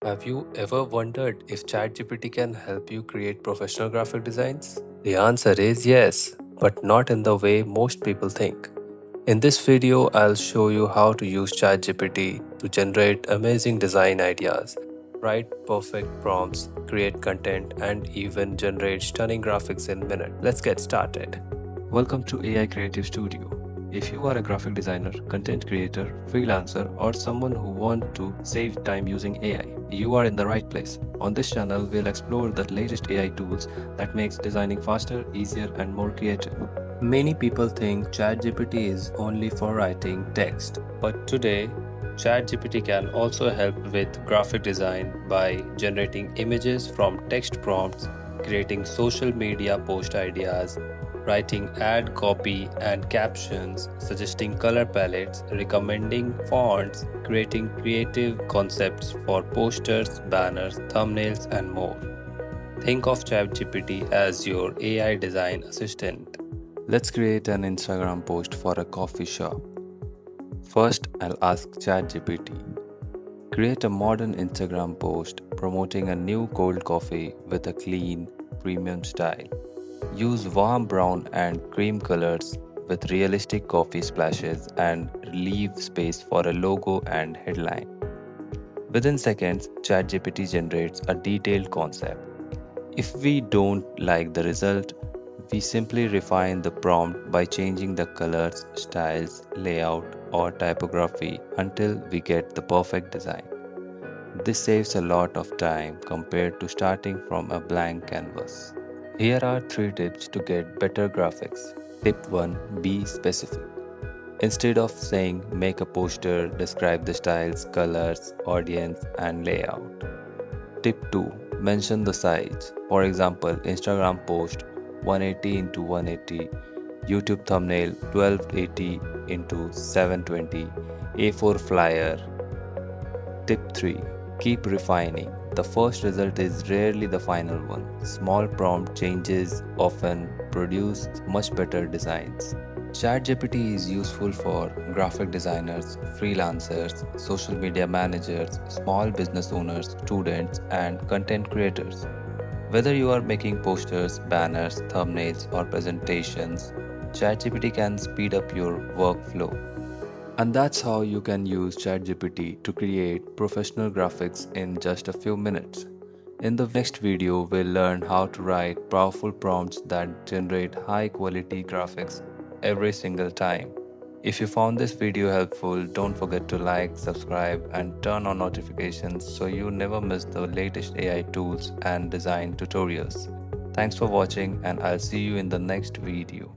Have you ever wondered if ChatGPT can help you create professional graphic designs? The answer is yes, but not in the way most people think. In this video, I'll show you how to use ChatGPT to generate amazing design ideas, write perfect prompts, create content, and even generate stunning graphics in minutes. Let's get started. Welcome to AI Creative Studio. If you are a graphic designer, content creator, freelancer, or someone who wants to save time using AI, you are in the right place. On this channel, we'll explore the latest AI tools that makes designing faster, easier, and more creative. Many people think ChatGPT is only for writing text, but today, ChatGPT can also help with graphic design by generating images from text prompts, creating social media post ideas, writing ad copy and captions, suggesting color palettes, recommending fonts, creating creative concepts for posters, banners, thumbnails, and more. Think of ChatGPT as your AI design assistant. Let's create an Instagram post for a coffee shop. First, I'll ask ChatGPT. Create a modern Instagram post promoting a new cold coffee with a clean, premium style. Use warm brown and cream colors with realistic coffee splashes and leave space for a logo and headline. Within seconds, ChatGPT generates a detailed concept. If we don't like the result, we simply refine the prompt by changing the colors, styles, layout, or typography until we get the perfect design. This saves a lot of time compared to starting from a blank canvas. Here are 3 tips to get better graphics. Tip 1: Be specific. Instead of saying make a poster, describe the styles, colors, audience, and layout. Tip 2: Mention the size. For example, Instagram post 180 into 180, YouTube thumbnail 1280 into 720, A4 flyer. Tip 3: Keep refining. The first result is rarely the final one. Small prompt changes often produce much better designs. ChatGPT is useful for graphic designers, freelancers, social media managers, small business owners, students, and content creators. Whether you are making posters, banners, thumbnails, or presentations, ChatGPT can speed up your workflow. And that's how you can use ChatGPT to create professional graphics in just a few minutes. In the next video, we'll learn how to write powerful prompts that generate high quality graphics every single time. If you found this video helpful, don't forget to like, subscribe, and turn on notifications so you never miss the latest AI tools and design tutorials. Thanks for watching, and I'll see you in the next video.